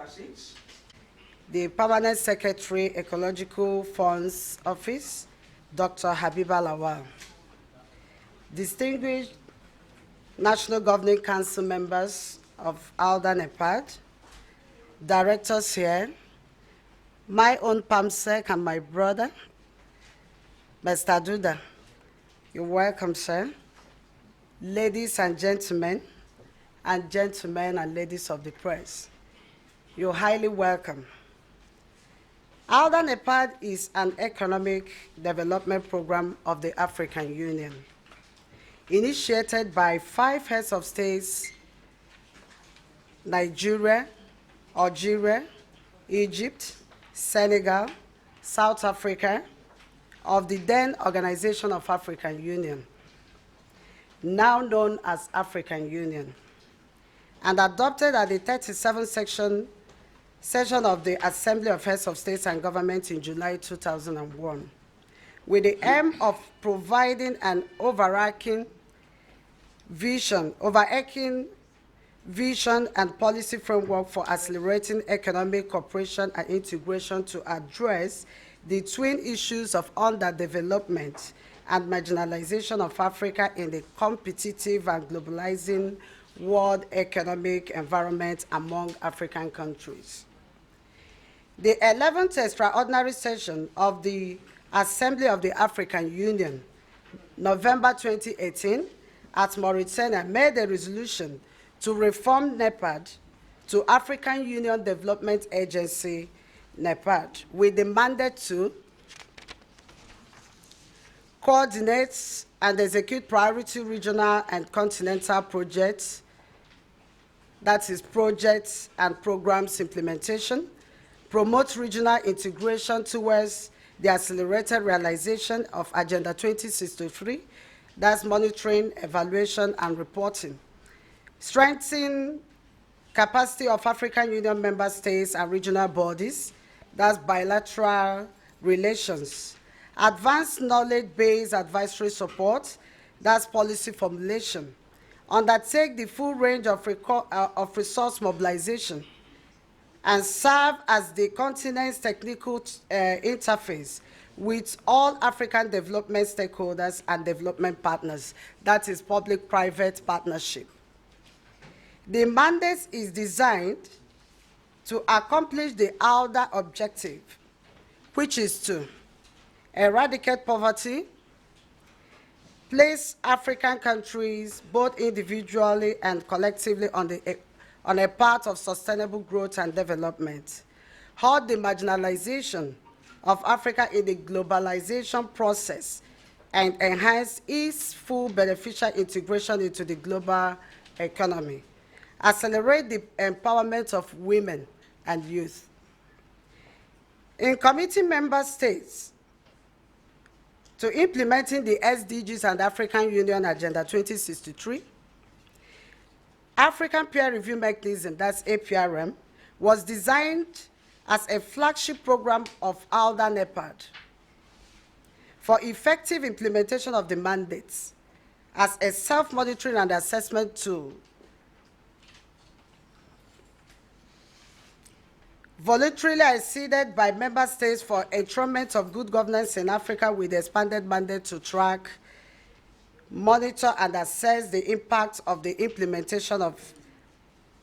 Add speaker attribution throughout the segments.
Speaker 1: passage.
Speaker 2: The Permanent Secretary, Ecological Funds Office, Dr. Habiba Lawal. Distinguished National Governing Council members of AUDA-NEPAD, directors here, my own PAMSEC and my brother, Mr. AUDA. You're welcome, sir. Ladies and gentlemen and ladies of the press, you're highly welcome. AUDA-NEPAD is an economic development program of the African Union, initiated by 5 heads of states: Nigeria, Algeria, Egypt, Senegal, South Africa, of the then Organization of African Union, now known as African Union, and adopted at the 37th session of the Assembly of Heads of States and Governments in July 2001, with the aim of providing an overarching vision and policy framework for accelerating economic cooperation and integration to address the twin issues of underdevelopment and marginalization of Africa in the competitive and globalizing world economic environment among African countries. The 11th extraordinary session of the Assembly of the African Union, November 2018, at Mauritania, made a resolution to reform NEPAD to African Union Development Agency, NEPAD, with the mandate to coordinate and execute priority regional and continental projects, that is, projects and programs implementation, promote regional integration towards the accelerated realization of Agenda 2063, that's monitoring, evaluation, and reporting, strengthen capacity of African Union member states and regional bodies, that's bilateral relations, advanced knowledge-based advisory support, that's policy formulation, undertake the full range of resource mobilization, and serve as the continent's technical interface with all African development stakeholders and development partners, that is public-private partnership. The mandate is designed to accomplish the AUDA objective, which is to eradicate poverty, place African countries, both individually and collectively, on a path of sustainable growth and development, halt the marginalization of Africa in the globalization process, and enhance its full beneficial integration into the global economy, accelerate the empowerment of women and youth. In committing member states to implementing the SDGs and African Union Agenda 2063, African Peer Review Mechanism, that's APRM, was designed as a flagship program of AUDA-NEPAD for effective implementation of the mandates as a self-monitoring and assessment tool, voluntarily acceded by member states for enthronement of good governance in Africa with expanded mandate to track, monitor, and assess the impact of the implementation of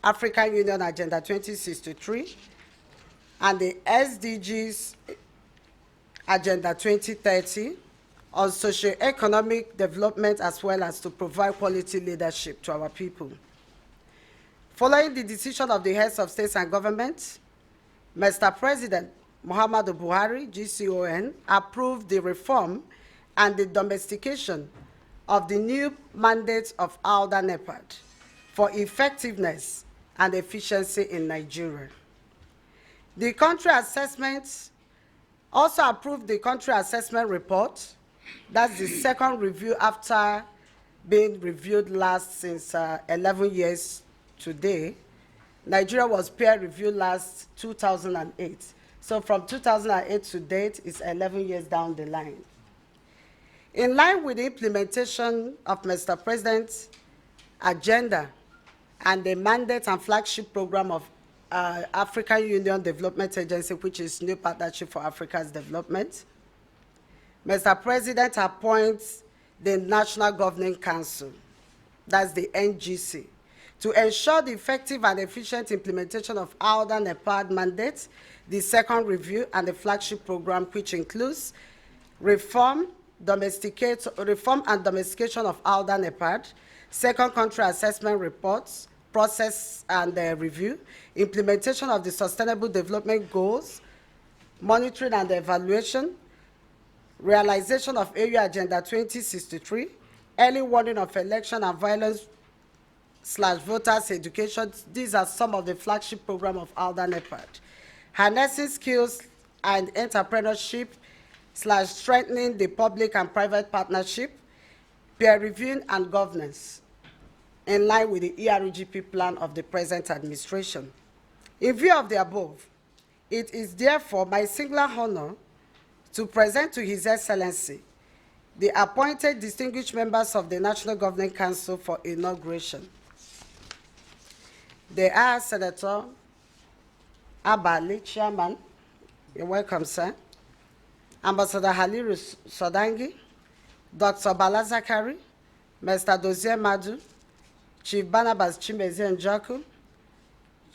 Speaker 2: African Union Agenda 2063 and the SDGs Agenda 2030 on socio-economic development, as well as to provide quality leadership to our people. Following the decision of the heads of states and governments, Mr. President Muhammadu Buhari, GCON, approved the reform and the domestication of the new mandate of AUDA-NEPAD for effectiveness and efficiency in Nigeria. The country assessment also approved the country assessment report. That's the second review after being reviewed last since 11 years today. Nigeria was peer reviewed last 2008. So from 2008 to date, it's 11 years down the line. In line with the implementation of Mr. President's agenda and the mandate and flagship program of African Union Development Agency, which is New Partnership for Africa's Development. Mr. President appoints the National Governing Council, that's the NGC, to ensure the effective and efficient implementation of AUDA-NEPAD mandate, the second review, and the flagship program, which includes reform and domestication of AUDA-NEPAD, second country assessment reports, process and review, implementation of the Sustainable Development Goals, monitoring and evaluation, realization of AU Agenda 2063, early warning of election and violence/voters education. These are some of the flagship program of AUDA-NEPAD. Harnessing skills and entrepreneurship/strengthening the public and private partnership, peer reviewing and governance, in line with the ERGP plan of the present administration. In view of the above, it is therefore my singular honor to present to His Excellency the appointed distinguished members of the National Governing Council for inauguration. They are Senator Abali, Chairman. You're welcome, sir. Ambassador Haliru Sodangi, Dr. Bala Zakari, Mr. Dozier Madu, Chief Barnabas Chimezi Njoku,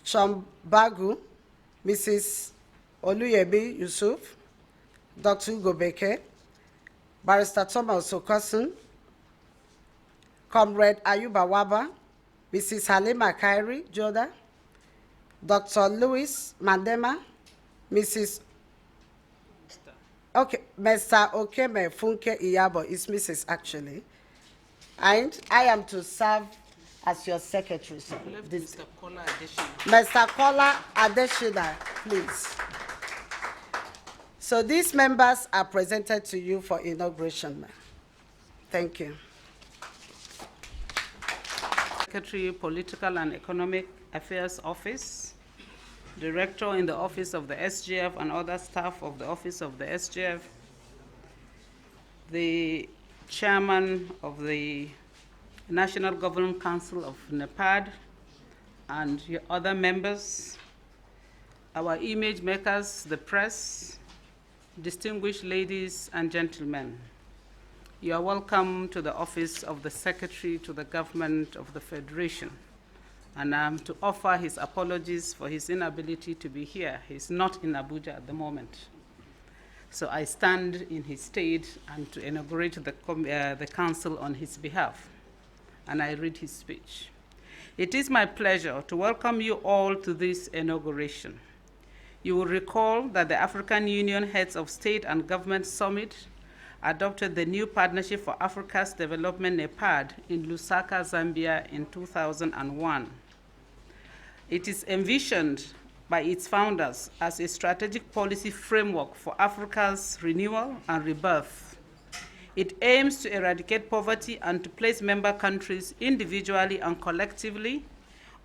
Speaker 2: Chombagu, Mrs. Oluyebi Yusuf, Dr. Ugo Beke, Barrister Thomas Okosun, Comrade Ayuba Waba, Mrs. Halima Kairi Joda, Dr. Louis Mandema, Mrs. Okay, Mr. Okeme Funke Iyabo is Mrs. actually, and I am to serve as your secretary, sir.
Speaker 1: Mr. Kola Adeshina.
Speaker 2: Mr. Kola Adeshina, please. So these members are presented to you for inauguration, ma'am. Thank you.
Speaker 1: Secretary, Political and Economic Affairs Office, Director in the Office of the SGF and other staff of the Office of the SGF, the Chairman of the National Governing Council of NEPAD, and your other members, our image makers, the press, distinguished ladies and gentlemen. You are welcome to the office of the Secretary to the Government of the Federation. And I'm to offer his apologies for his inability to be here. He's not in Abuja at the moment. So I stand in his stead and to inaugurate the council on his behalf. And I read his speech. It is my pleasure to welcome you all to this inauguration. You will recall that the African Union Heads of State and Government Summit adopted the new Partnership for Africa's Development, NEPAD, in Lusaka, Zambia in 2001. It is envisioned by its founders as a strategic policy framework for Africa's renewal and rebirth. It aims to eradicate poverty and to place member countries individually and collectively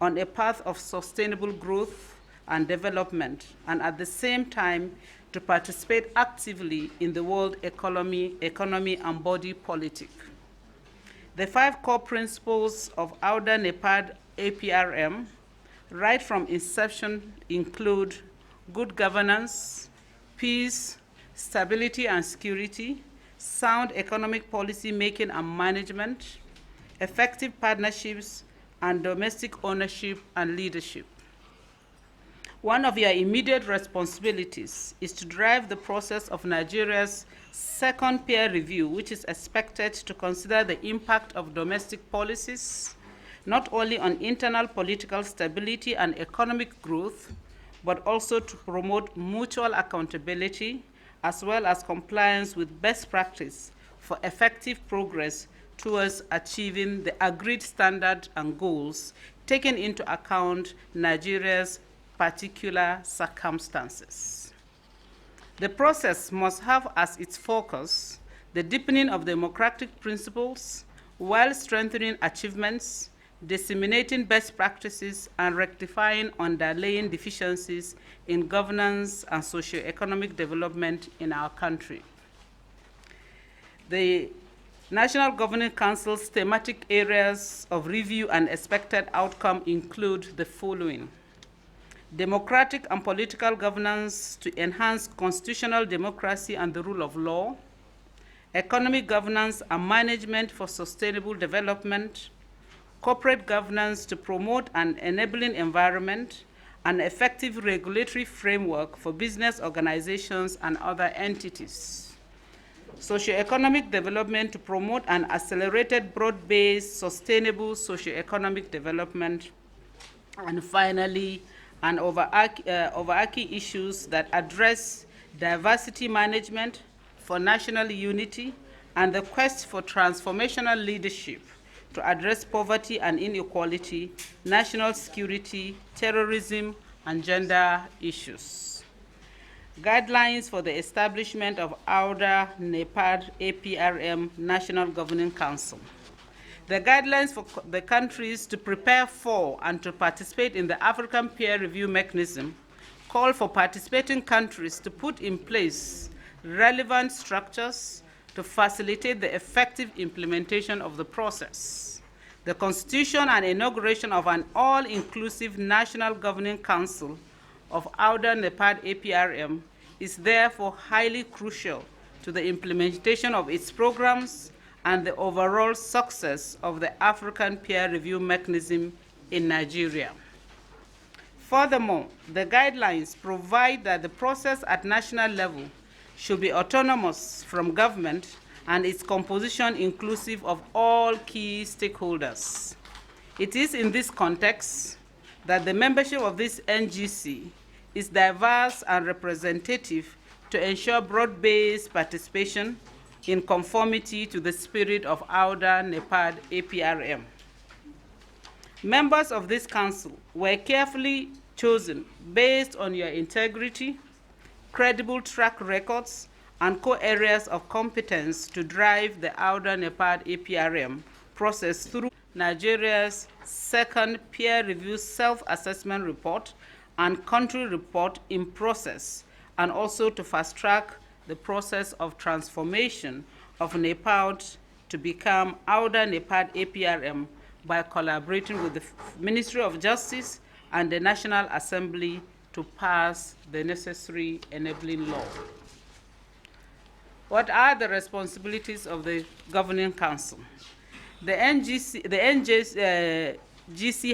Speaker 1: on a path of sustainable growth and development, and at the same time to participate actively in the world economy and body politic. The 5 core principles of AUDA-NEPAD APRM, right from inception, include good governance, peace, stability and security, sound economic policy making and management, effective partnerships, and domestic ownership and leadership. One of your immediate responsibilities is to drive the process of Nigeria's second peer review, which is expected to consider the impact of domestic policies, not only on internal political stability and economic growth, but also to promote mutual accountability, as well as compliance with best practice for effective progress towards achieving the agreed standard and goals, taking into account Nigeria's particular circumstances. The process must have as its focus the deepening of democratic principles while strengthening achievements, disseminating best practices, and rectifying underlying deficiencies in governance and socio-economic development in our country. The National Governing Council's thematic areas of review and expected outcome include the following: democratic and political governance to enhance constitutional democracy and the rule of law, economic governance and management for sustainable development, corporate governance to promote an enabling environment, an effective regulatory framework for business organizations and other entities, socioeconomic development to promote an accelerated, broad-based, sustainable socioeconomic development, and finally, an overarching issues that address diversity management for national unity and the quest for transformational leadership to address poverty and inequality, national security, terrorism, and gender issues. Guidelines for the establishment of AUDA-NEPAD APRM National Governing Council. The guidelines for the countries to prepare for and to participate in the African peer review mechanism call for participating countries to put in place relevant structures to facilitate the effective implementation of the process. The constitution and inauguration of an all-inclusive National Governing Council of AUDA-NEPAD APRM is therefore highly crucial to the implementation of its programs and the overall success of the African peer review mechanism in Nigeria. Furthermore, the guidelines provide that the process at national level should be autonomous from government and its composition inclusive of all key stakeholders. It is in this context that the membership of this NGC is diverse and representative to ensure broad-based participation in conformity to the spirit of AUDA-NEPAD APRM. Members of this council were carefully chosen based on your integrity, credible track records, and core areas of competence to drive the AUDA-NEPAD APRM process through Nigeria's second peer review self-assessment report and country report in process, and also to fast-track the process of transformation of NEPAD to become AUDA-NEPAD APRM by collaborating with the Ministry of Justice and the National Assembly to pass the necessary enabling law. What are the responsibilities of the Governing Council? The NGC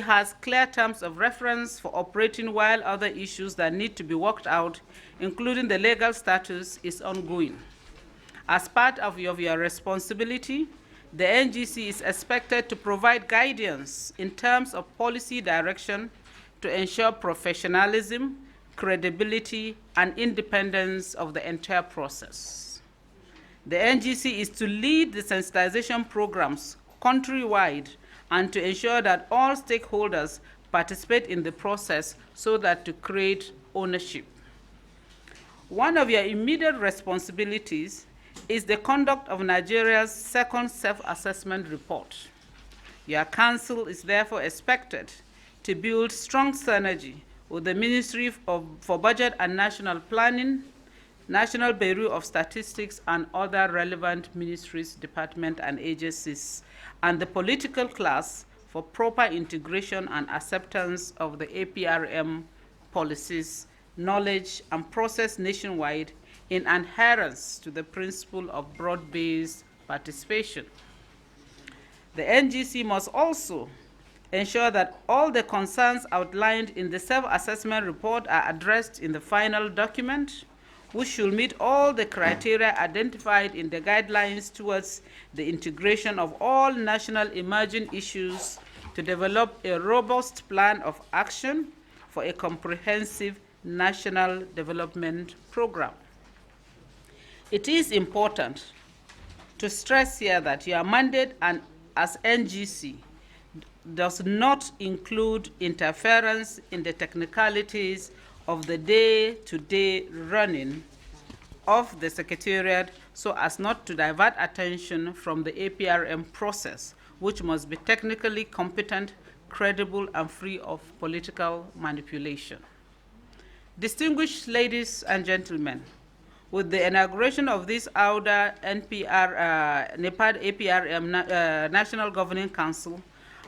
Speaker 1: has clear terms of reference for operating, while other issues that need to be worked out, including the legal status, is ongoing. As part of your responsibility, the NGC is expected to provide guidance in terms of policy direction to ensure professionalism, credibility, and independence of the entire process. The NGC is to lead the sensitization programs countrywide and to ensure that all stakeholders participate in the process so that to create ownership. One of your immediate responsibilities is the conduct of Nigeria's second self-assessment report. Your council is therefore expected to build strong synergy with the Ministry for Budget and National Planning, National Bureau of Statistics, and other relevant ministries, departments, and agencies, and the political class for proper integration and acceptance of the APRM policies, knowledge, and process nationwide in adherence to the principle of broad-based participation. The NGC must also ensure that all the concerns outlined in the self-assessment report are addressed in the final document, which should meet all the criteria identified in the guidelines towards the integration of all national emerging issues to develop a robust plan of action for a comprehensive national development program. It is important to stress here that your mandate as NGC does not include interference in the technicalities of the day-to-day running of the Secretariat so as not to divert attention from the APRM process, which must be technically competent, credible, and free of political manipulation. Distinguished ladies and gentlemen, with the inauguration of this AUDA-NEPAD APRM National Governing Council,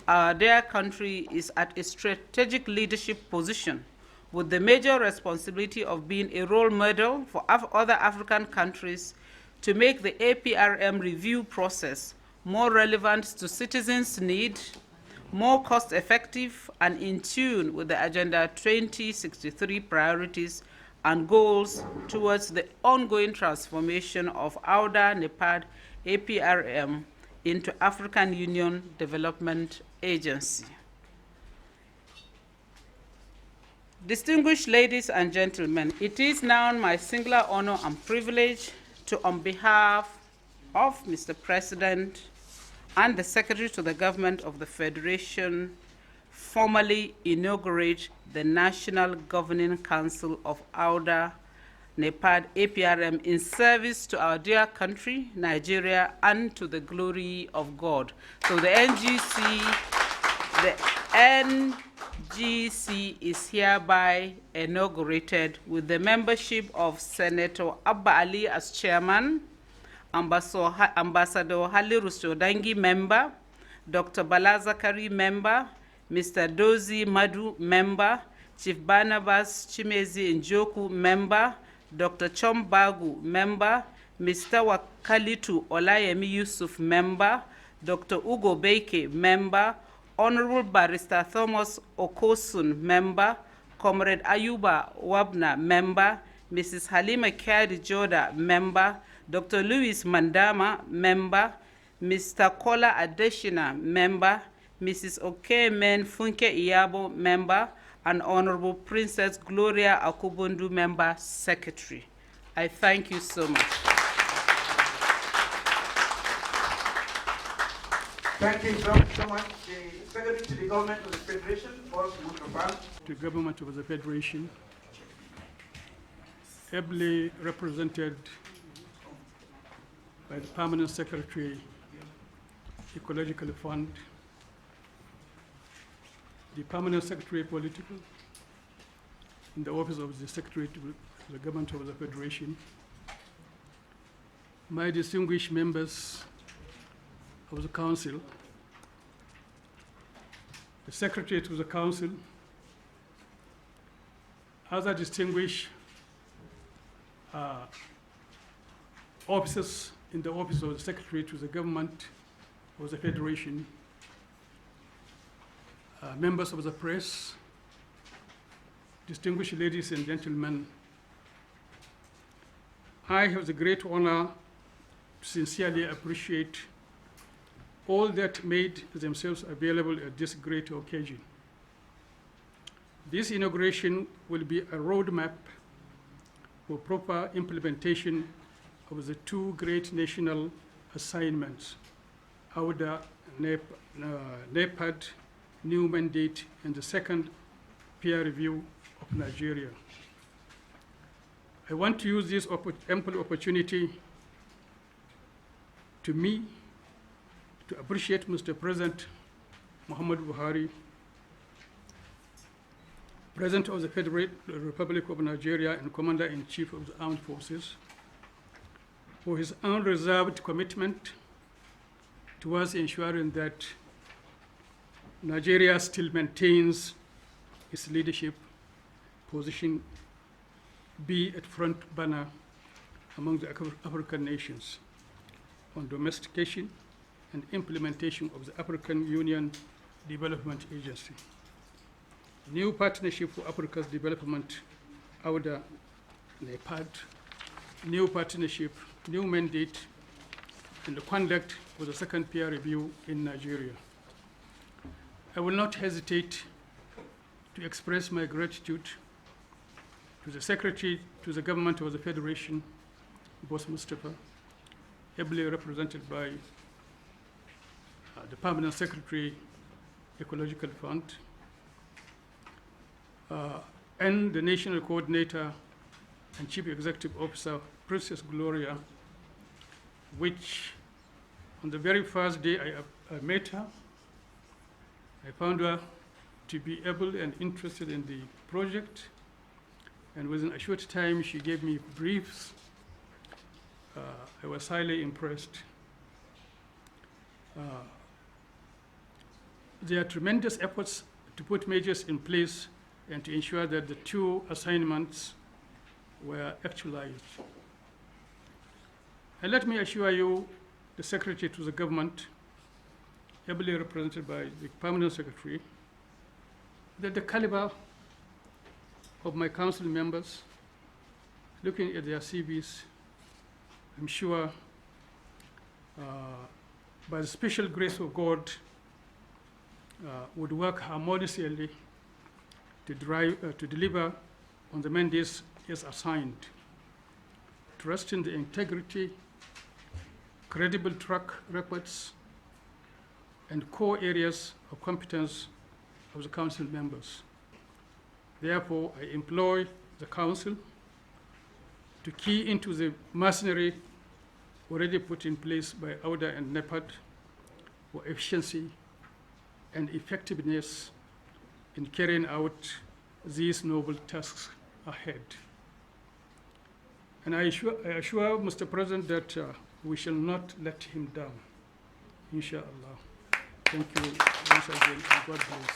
Speaker 1: their country is at a strategic leadership position with the major responsibility of being a role model for other African countries to make the APRM review process more relevant to citizens' needs, more cost-effective, and in tune with the Agenda 2063 priorities and goals towards the ongoing transformation of AUDA-NEPAD APRM into African Union Development Agency. Distinguished ladies and gentlemen, it is now my singular honor and privilege to, on behalf of Mr. President and the Secretary to the Government of the Federation, formally inaugurate the National Governing Council of AUDA-NEPAD APRM in service to our dear country, Nigeria, and to the glory of God. So the NGC is hereby inaugurated with the membership of Senator Abba Ali as chairman, Ambassador Haliru Sodangi member, Dr. Bala Zakari member, Mr. Dozie Madu member, Chief Barnabas Chimezi Njoku member, Dr. Chombagu member, Mr. Wakalitu Olayemi Yusuf member, Dr. Ugo Beke member, Honorable Barrister Thomas Okosun member, Comrade Ayuba Wabna member, Mrs. Halima Kadi Joda member, Dr. Louis Mandama member, Mr. Kola Adeshina member, Mrs. Okemen Funke Iyabo member, and Honorable Princess Gloria Akubundu member secretary. I thank you so much.
Speaker 3: Thank you so much. The Secretary to the Government of the Federation, Boss Mustafa.
Speaker 4: The Government of the Federation, ably represented by the Permanent Secretary, Ecological Fund, the Permanent Secretary Political, in the Office of the Secretary to the Government of the Federation, my distinguished members of the Council, the Secretary to the Council, other distinguished officers in the Office of the Secretary to the Government of the Federation, members of the press, distinguished ladies and gentlemen, I have the great honor to sincerely appreciate all that made themselves available at this great occasion. This inauguration will be a roadmap for proper implementation of the two great national assignments, AUDA-NEPAD, new mandate, and the second peer review of Nigeria. I want to use this ample opportunity to appreciate Mr. President Muhammad Buhari, President of the Federal Republic of Nigeria and Commander-in-Chief of the Armed Forces, for his unreserved commitment towards ensuring that Nigeria still maintains its leadership position, be at front banner among the African nations on domestication and implementation of the African Union Development Agency. New Partnership for Africa's Development, AUDA-NEPAD, new partnership, new mandate, and the conduct for the second peer review in Nigeria. I will not hesitate to express my gratitude to the Secretary to the Government of the Federation, Boss Mustafa, ably represented by the Permanent Secretary, Ecological Fund, and the National Coordinator and Chief Executive Officer, Princess Gloria, which on the very first day I met her, I found her to be able and interested in the project, and within a short time she gave me briefs. I was highly impressed. There are tremendous efforts to put measures in place and to ensure that the two assignments were actualized. And let me assure you, the Secretary to the Government, ably represented by the Permanent Secretary, that the caliber of my council members, looking at their CVs, I'm sure by the special grace of God, would work harmoniously to deliver on the mandates as assigned, trust in the integrity, credible track records, and core areas of competence of the council members. Therefore, I employ the council to key into the machinery already put in place by AUDA and NEPAD for efficiency and effectiveness in carrying out these noble tasks ahead. And I assure Mr. President that we shall not let him down, inshallah. Thank you once again, and God bless.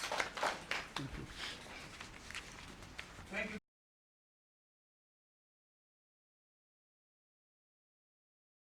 Speaker 4: Thank you.